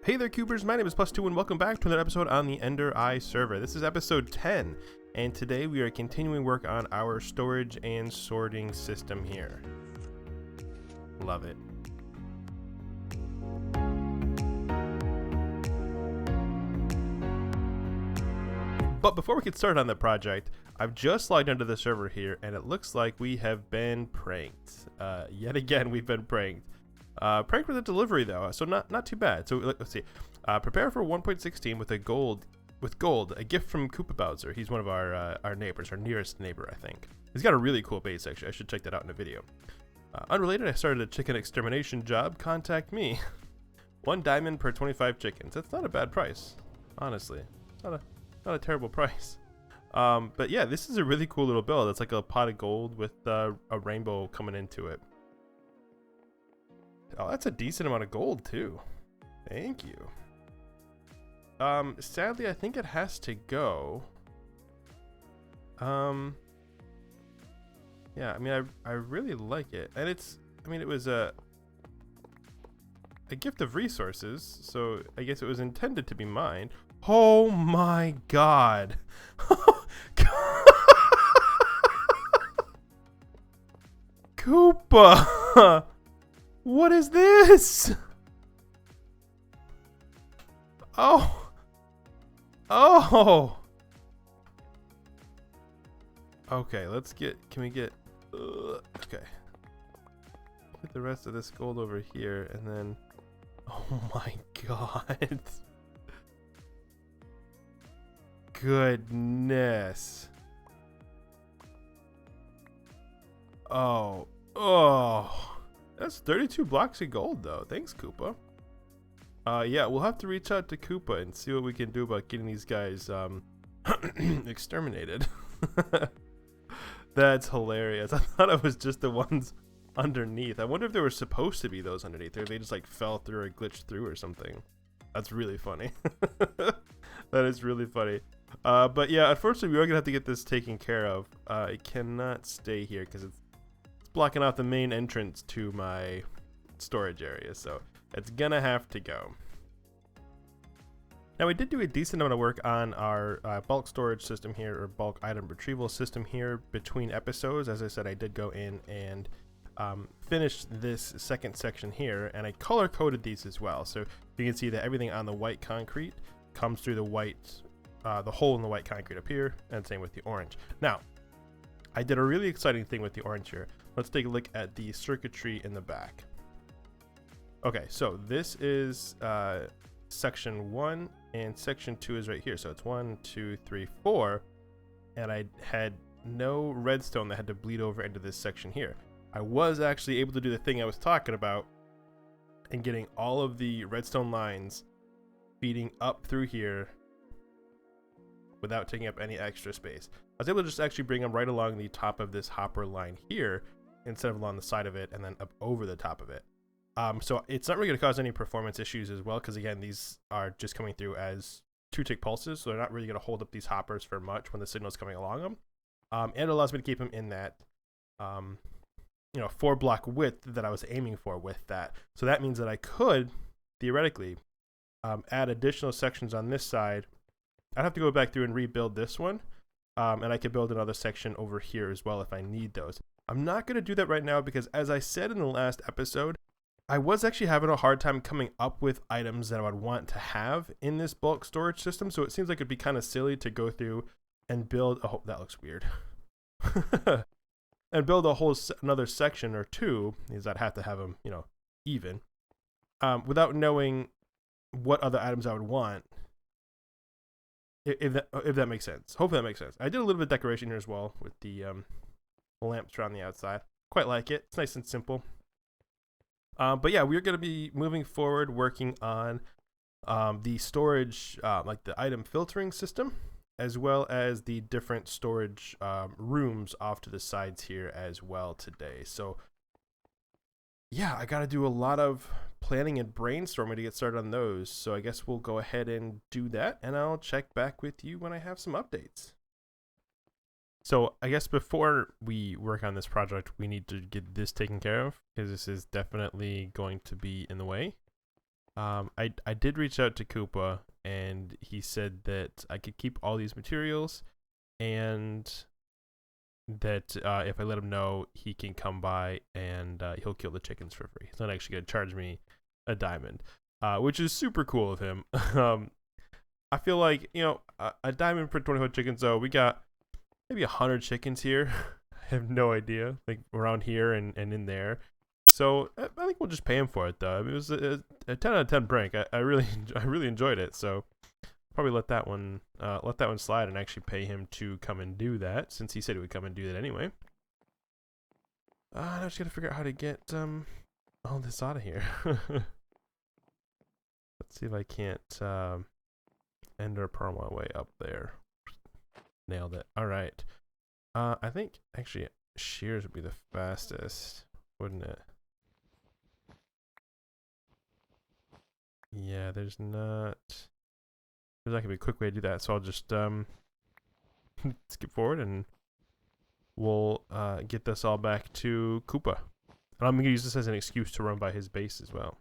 Hey there, Cubers, my name is Plus2 and welcome back to another episode on the EnderEye server. This is episode 10, and today we are continuing work on our storage and sorting system here. Love it. But before we get started on the project, I've just logged into the server here, and it looks like we have been pranked. Yet again, we've been pranked. Pranked with a delivery though, so not too bad. So let's see. Prepare for 1.16 with gold, a gift from Koopa Bowser. He's one of our neighbors, our nearest neighbor, I think. He's got a really cool base actually. I should check that out in a video. Unrelated, I started a chicken extermination job. Contact me. 1 diamond per 25 chickens. That's not a bad price, honestly. Not a terrible price. But yeah, this is a really cool little build. It's like a pot of gold with a rainbow coming into it. Oh, that's a decent amount of gold too. Thank you. Sadly, I think it has to go. Yeah, I mean, I really like it, and it was a gift of resources, so I guess it was intended to be mine. Oh my god. Koopa. What is this? Oh. Okay, can we get, okay. Get the rest of this gold over here, and then, oh my god. Goodness. Oh. That's 32 blocks of gold, though. Thanks, Koopa. Yeah, we'll have to reach out to Koopa and see what we can do about getting these guys exterminated. That's hilarious. I thought it was just the ones underneath. I wonder if there were supposed to be those underneath, or they just like fell through or glitched through or something. That's really funny. That is really funny. But yeah, unfortunately, we are gonna have to get this taken care of. It cannot stay here because it's blocking off the main entrance to my storage area, so it's gonna have to go. Now, we did do a decent amount of work on our bulk storage system here, or bulk item retrieval system here between episodes. As I said, I did go in and finish this second section here, and I color coded these as well, so you can see that everything on the white concrete comes through the white, the hole in the white concrete up here, and same with the orange. Now, I did a really exciting thing with the orange here. Let's take a look at the circuitry in the back. Okay, so this is section 1, and section 2 is right here. So it's 1, 2, 3, 4, and I had no redstone that had to bleed over into this section here. I was actually able to do the thing I was talking about and getting all of the redstone lines feeding up through here without taking up any extra space. I was able to just actually bring them right along the top of this hopper line here instead of along the side of it and then up over the top of it. So it's not really going to cause any performance issues as well, because again, these are just coming through as 2-tick pulses, so they're not really going to hold up these hoppers for much when the signal's coming along them. And it allows me to keep them in that 4-block width that I was aiming for with that. So that means that I could theoretically add additional sections on this side. I'd have to go back through and rebuild this one, and I could build another section over here as well if I need those. I'm not going to do that right now because, as I said in the last episode, I was actually having a hard time coming up with items that I would want to have in this bulk storage system, so it seems like it'd be kind of silly to go through and build, oh, that looks weird, and build a whole another section or two, because I'd have to have them, even, without knowing what other items I would want. If that makes sense. Hopefully that makes sense. I did a little bit of decoration here as well with the lamps around the outside. Quite like it. It's nice and simple. But yeah, we're going to be moving forward working on the storage, like the item filtering system, as well as the different storage rooms off to the sides here as well today. So yeah, I got to do a lot of planning and brainstorming to get started on those. So I guess we'll go ahead and do that, and I'll check back with you when I have some updates. So I guess before we work on this project, we need to get this taken care of, because this is definitely going to be in the way. I did reach out to Koopa, and he said that I could keep all these materials, and that if I let him know, he can come by and he'll kill the chickens for free. He's not actually going to charge me a diamond, which is super cool of him. I feel like, you know, a diamond for 24 chickens, though. We got maybe 100 chickens here. I have no idea, like around here and in there. So I think we'll just pay him for it, though. I mean, it was a 10 out of 10 prank. I really enjoyed it. So probably let that one slide and actually pay him to come and do that, since he said he would come and do that anyway. Now I just gotta figure out how to get all this out of here. Let's see if I can't ender pearl my way up there. Nailed it. All right. I think actually shears would be the fastest, wouldn't it? Yeah, there's not gonna be a quick way to do that, so I'll just skip forward and we'll get this all back to Koopa. And I'm gonna use this as an excuse to run by his base as well.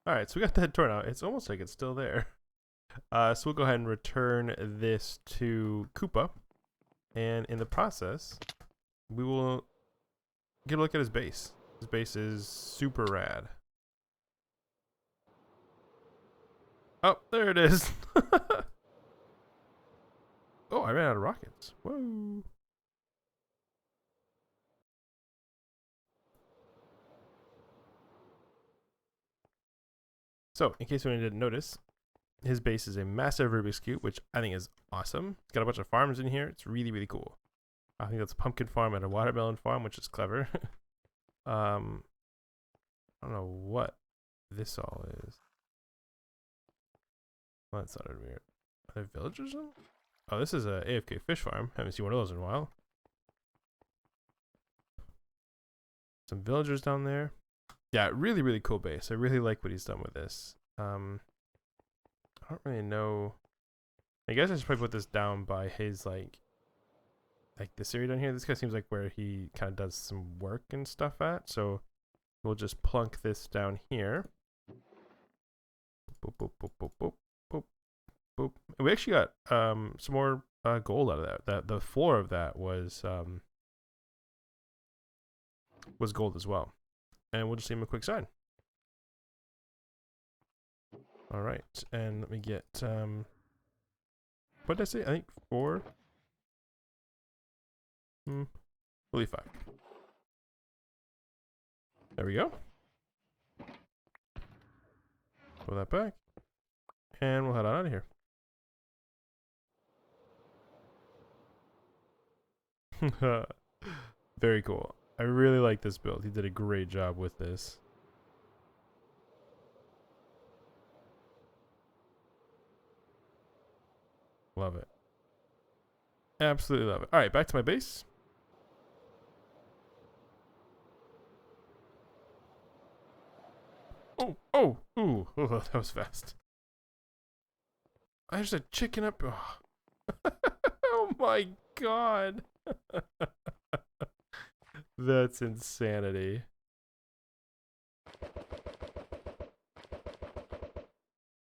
Alright, so we got that torn out. It's almost like it's still there. So we'll go ahead and return this to Koopa. And in the process, we will get a look at his base. His base is super rad. Oh, there it is. Oh, I ran out of rockets. Whoa. So, in case anyone didn't notice, his base is a massive Rubik's Cube, which I think is awesome. It's got a bunch of farms in here. It's really, really cool. I think that's a pumpkin farm and a watermelon farm, which is clever. I don't know what this all is. Well, that sounded weird. Are there villagers in? Oh, this is a AFK Fish Farm. Haven't seen one of those in a while. Some villagers down there. Yeah, really, really cool base. I really like what he's done with this. I don't really know. I guess I should probably put this down by his like this area down here. This guy seems like where he kind of does some work and stuff at. So we'll just plunk this down here. Boop, boop, boop, boop, boop, boop, boop. And we actually got some more gold out of that. The floor of that was gold as well. And we'll just leave him a quick sign. All right, and let me get what did I say? I think 4. We'll leave 5. There we go. Pull that back, and we'll head on out of here. Very cool. I really like this build. He did a great job with this. Love it. Absolutely love it. All right, back to my base. Oh, ooh, that was fast. There's a chicken up. Oh, oh my god. That's insanity.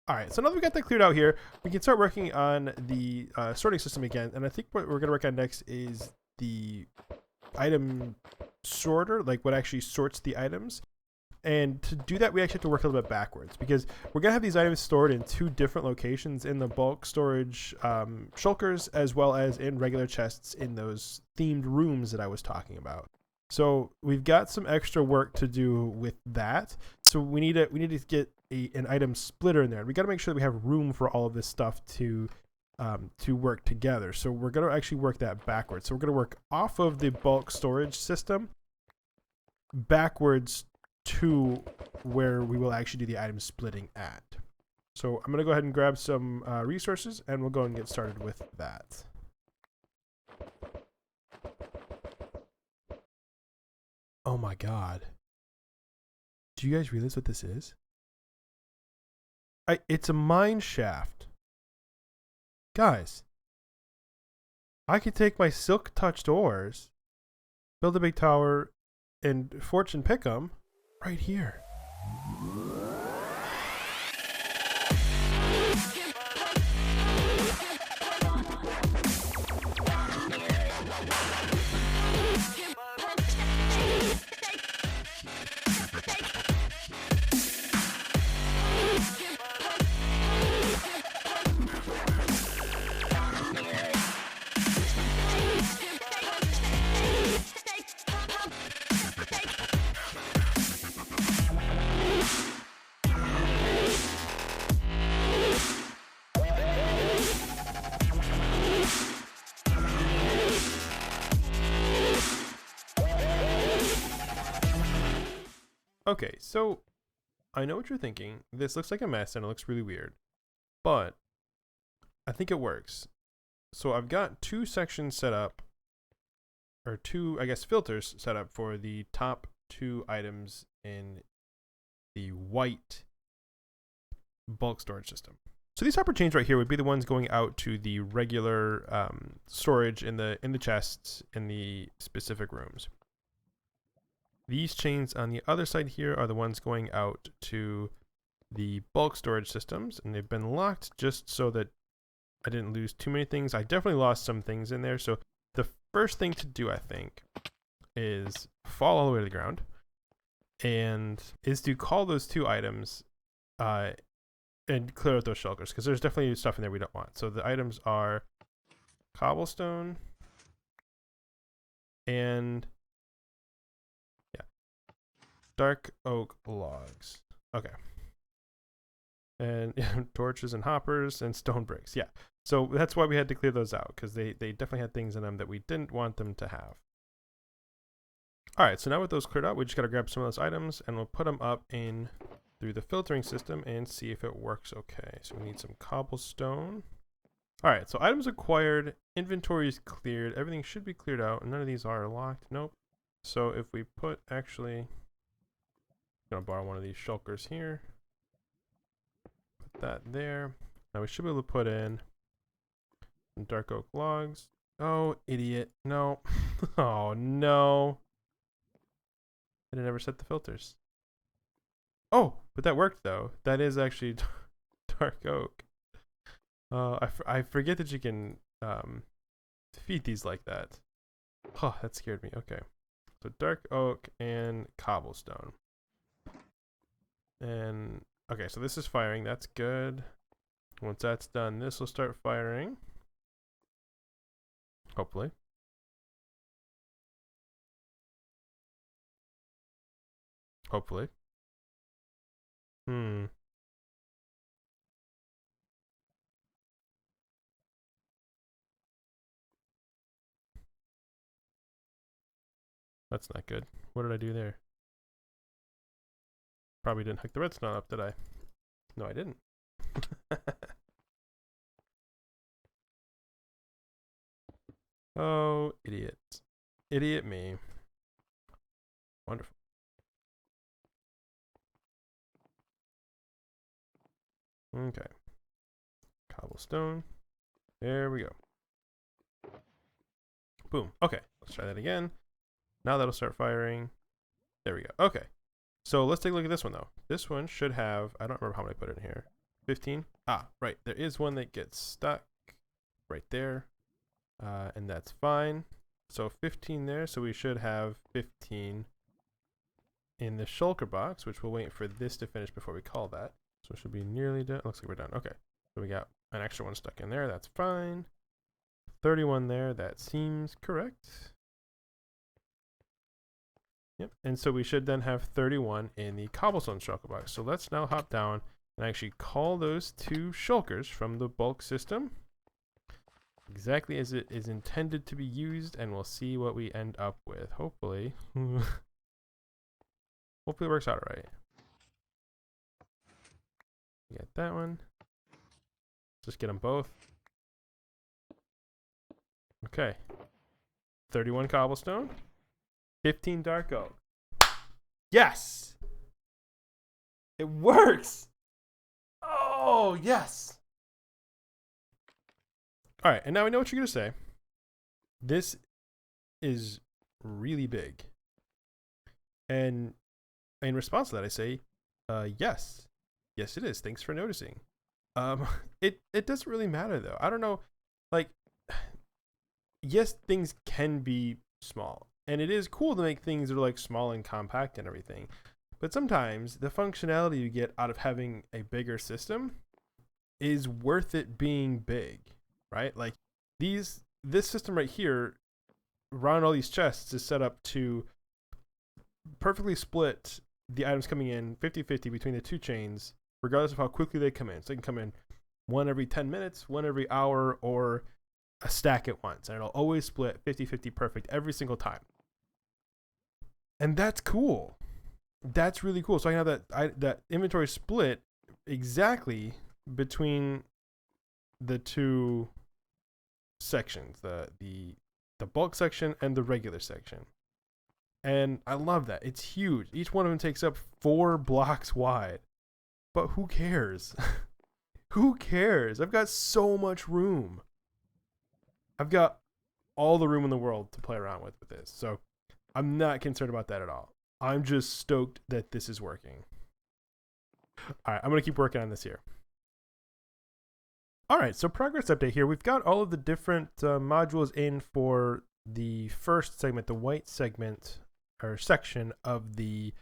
Alright, so now that we got that cleared out here, we can start working on the sorting system again. And I think what we're going to work on next is the item sorter, like what actually sorts the items. And to do that, we actually have to work a little bit backwards, because we're going to have these items stored in 2 different locations, in the bulk storage shulkers, as well as in regular chests in those themed rooms that I was talking about. So we've got some extra work to do with that. So we need to get an item splitter in there. We got to make sure that we have room for all of this stuff to work together. So we're going to actually work that backwards. So we're going to work off of the bulk storage system backwards to where we will actually do the item splitting at. So I'm going to go ahead and grab some resources, and we'll go and get started with that. Oh my god. Do you guys realize what this is? It's a mine shaft. Guys, I could take my silk touched ores, build a big tower, and fortune pick them right here. Okay, so I know what you're thinking. This looks like a mess and it looks really weird, but I think it works. So I've got two sections set up, or two, I guess, filters set up for the top two items in the white bulk storage system. So these upper chains right here would be the ones going out to the regular storage in the chests in the specific rooms. These chains on the other side here are the ones going out to the bulk storage systems, and they've been locked just so that I didn't lose too many things. I definitely lost some things in there, so the first thing to do, I think, is fall all the way to the ground, and is to call those two items and clear out those shulkers, because there's definitely stuff in there we don't want. So the items are cobblestone and dark oak logs. Okay. And torches and hoppers and stone bricks. Yeah. So that's why we had to clear those out, because they definitely had things in them that we didn't want them to have. All right. So now with those cleared out, we just got to grab some of those items and we'll put them up in through the filtering system and see if it works okay. So we need some cobblestone. All right. So items acquired, inventory is cleared. Everything should be cleared out. None of these are locked. Nope. So if we put actually... I'm gonna borrow one of these shulkers here. Put that there. Now we should be able to put in some dark oak logs. Oh, idiot. No. Oh, no. I never set the filters. Oh, but that worked, though. That is actually dark oak. I forget that you can feed these like that. Oh, that scared me. Okay. So dark oak and cobblestone. And okay, so this is firing. That's good. Once that's done, this will start firing. Hopefully. Hopefully. That's not good. What did I do there? Probably didn't hook the redstone up, did I? No, I didn't. Oh, idiot. Idiot me. Wonderful. Okay. Cobblestone. There we go. Boom. Okay, let's try that again. Now that'll start firing. There we go. Okay. So let's take a look at this one, though. This one should have, I don't remember how many I put in here. 15? Ah, right. There is one that gets stuck right there. And that's fine. So 15 there. So we should have 15 in the shulker box, which we'll wait for this to finish before we call that. So it should be nearly done. Looks like we're done. Okay. So we got an extra one stuck in there. That's fine. 31 there. That seems correct. Yep, and so we should then have 31 in the cobblestone shulker box. So let's now hop down and actually call those two shulkers from the bulk system exactly as it is intended to be used, and we'll see what we end up with. Hopefully. Hopefully it works out right. Get that one. Just get them both. Okay. 31 cobblestone. 15 dark oak. Yes! It works! Oh, yes! Alright, and now I know what you're going to say. This is really big. And in response to that, I say, Yes. Yes, it is. Thanks for noticing. Um, it doesn't really matter though. I don't know. Like, yes, things can be small, and it is cool to make things that are like small and compact and everything. But sometimes the functionality you get out of having a bigger system is worth it being big, right? Like this system right here around all these chests is set up to perfectly split the items coming in 50-50 between the two chains, regardless of how quickly they come in. So they can come in one every 10 minutes, one every hour, or a stack at once. And it'll always split 50-50 perfect every single time. And that's cool. That's really cool. So I can have that inventory split exactly between the two sections, the bulk section and the regular section. And I love that. It's huge. Each one of them takes up 4 blocks wide. But who cares? Who cares? I've got so much room. I've got all the room in the world to play around with this. So I'm not concerned about that at all. I'm just stoked that this is working. All right, I'm going to keep working on this here. All right, so progress update here. We've got all of the different modules in for the first segment, the white segment or section of the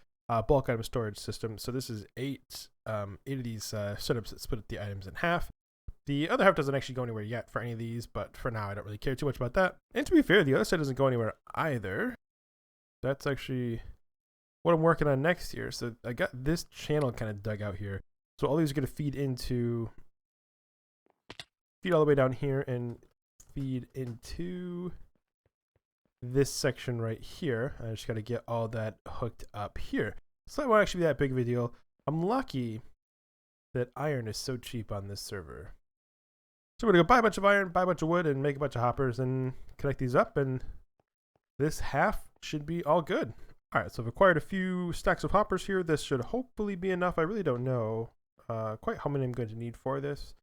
bulk item storage system. So this is 8 of these setups that split the items in half. The other half doesn't actually go anywhere yet for any of these, but for now I don't really care too much about that. And to be fair, the other side doesn't go anywhere either. That's actually what I'm working on next year. So I got this channel kind of dug out here. So all these are going to feed all the way down here and feed into this section right here. I just got to get all that hooked up here. So that won't actually be that big of a deal. I'm lucky that iron is so cheap on this server. So we're going to go buy a bunch of iron, buy a bunch of wood, and make a bunch of hoppers and connect these up, and this half should be all good. All right, so I've acquired a few stacks of hoppers here. This should hopefully be enough. I really don't know quite how many I'm going to need for this.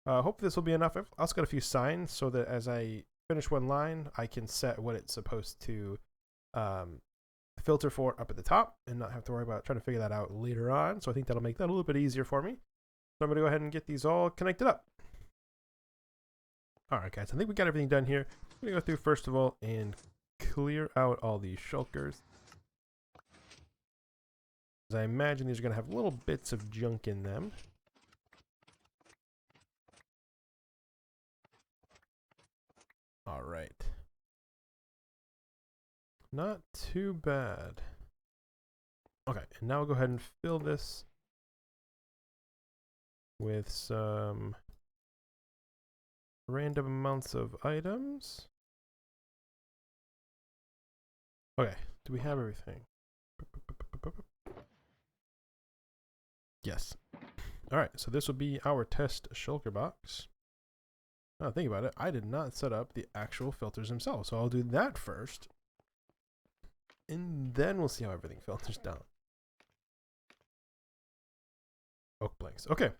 Hopefully this will be enough. I've also got a few signs so that as I finish one line, I can set what it's supposed to filter for up at the top and not have to worry about trying to figure that out later on. So I think that'll make that a little bit easier for me. So I'm going to go ahead and get these all connected up. All right, guys, I think we got everything done here. I'm going to go through first of all and clear out all these shulkers. As I imagine these are going to have little bits of junk in them. All right. Not too bad. Okay, and now we'll go ahead and fill this with some random amounts of items. Okay, do we have everything? Yes. All right, so this will be our test shulker box. Now think about it, I did not set up the actual filters themselves, so I'll do that first. And then we'll see how everything filters down. Oak blanks. Okay.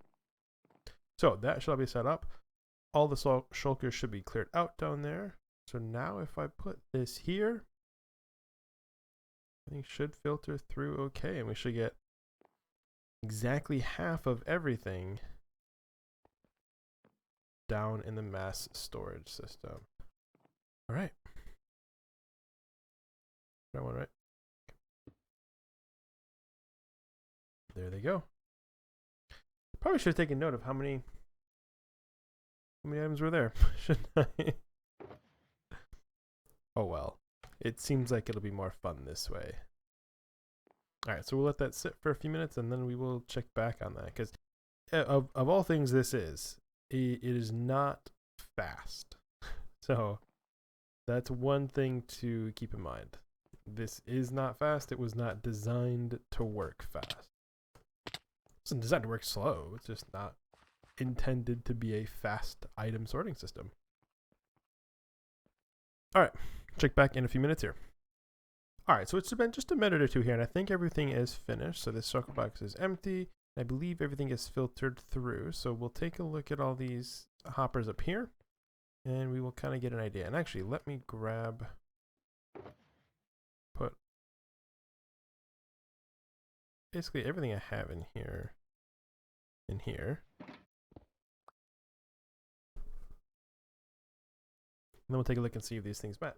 So that shall be set up. All the shulkers should be cleared out down there. So now if I put this here, I think should filter through okay, and we should get exactly half of everything down in the mass storage system. All right. That one right. There they go. Probably should have taken note of how many items were there, shouldn't I? Oh well. It seems like it'll be more fun this way. All right, so we'll let that sit for a few minutes and then we will check back on that, because of all things it is not fast. So that's one thing to keep in mind. This is not fast. It was not designed to work fast. It wasn't designed to work slow. It's just not intended to be a fast item sorting system. All right, check back in a few minutes here. All right, so it's been just a minute or two here, and I think everything is finished. So this circle box is empty. I believe everything is filtered through. So we'll take a look at all these hoppers up here, and we will kind of get an idea. And actually, let me put basically everything I have in here. And then we'll take a look and see if these things met.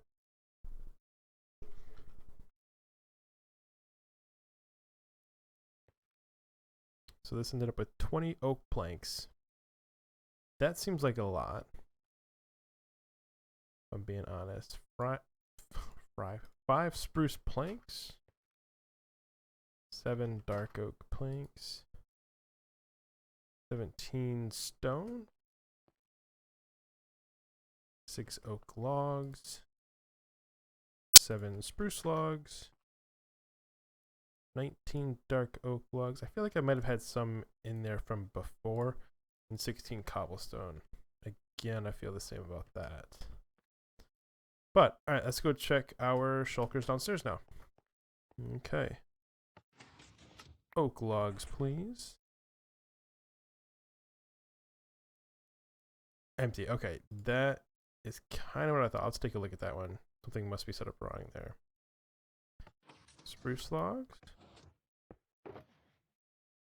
So this ended up with 20 oak planks. That seems like a lot, if I'm being honest. 5 spruce planks, 7 dark oak planks, 17 stone, 6 oak logs, 7 spruce logs, 19 dark oak logs. I feel like I might have had some in there from before, and 16 cobblestone. Again, I feel the same about that. But, alright, let's go check our shulkers downstairs now. Okay. Oak logs, please. Empty. Okay, that is kind of what I thought. Let's take a look at that one. Something must be set up wrong there. Spruce logs.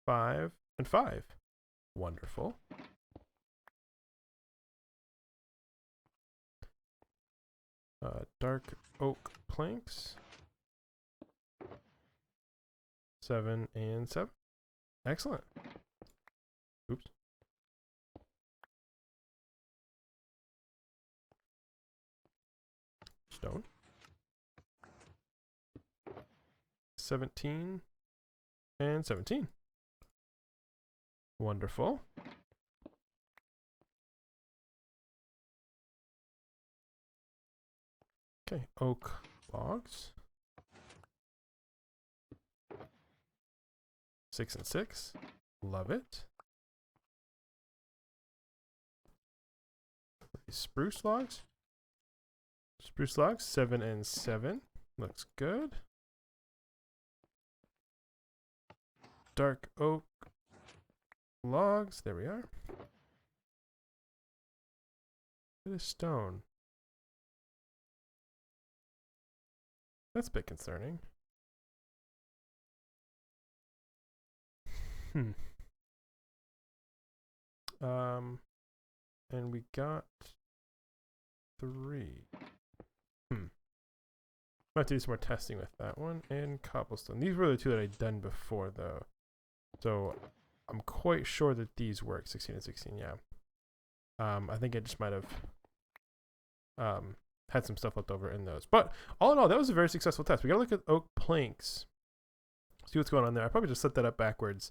5 and 5. Wonderful. Dark oak planks. 7 and 7. Excellent. Oops. Stone. 17 and 17. Wonderful. Okay, oak logs. 6 and 6. Love it. Spruce logs. Spruce logs, 7 and 7. Looks good. Dark oak logs. There we are. Bit of stone. That's a bit concerning. And we got 3. Might have to do some more testing with that one. And cobblestone. These were the 2 that I'd done before, though. So I'm quite sure that these work. 16 and 16, yeah. I think I just might have had some stuff left over in those. But all in all, that was a very successful test. We got to look at oak planks. See what's going on there. I probably just set that up backwards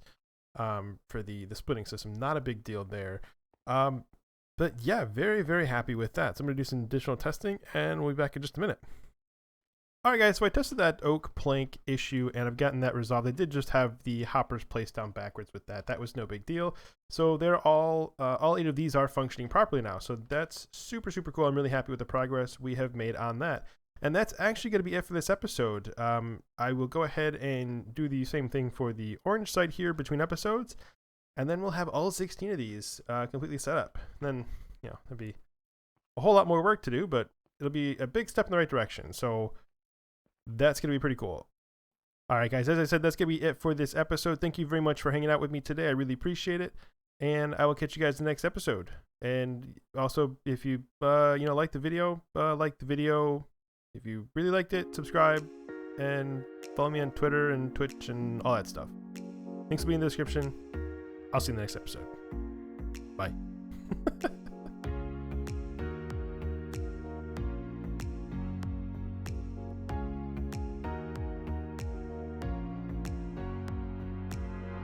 for the splitting system. Not a big deal there. But yeah, very, very happy with that. So I'm going to do some additional testing, and we'll be back in just a minute. All right, guys, so I tested that oak plank issue, and I've gotten that resolved. I did just have the hoppers placed down backwards with that. That was no big deal. So they're all 8 of these are functioning properly now. So that's super, super cool. I'm really happy with the progress we have made on that. And that's actually going to be it for this episode. I will go ahead and do the same thing for the orange side here between episodes, and then we'll have all 16 of these completely set up. And then, you know, there'll be a whole lot more work to do, but it'll be a big step in the right direction. So that's going to be pretty cool. All right, guys, as I said, that's going to be it for this episode. Thank you very much for hanging out with me today. I really appreciate it. And I will catch you guys in the next episode. And also, if you, like the video, If you really liked it, subscribe and follow me on Twitter and Twitch and all that stuff. Links will be in the description. I'll see you in the next episode. Bye.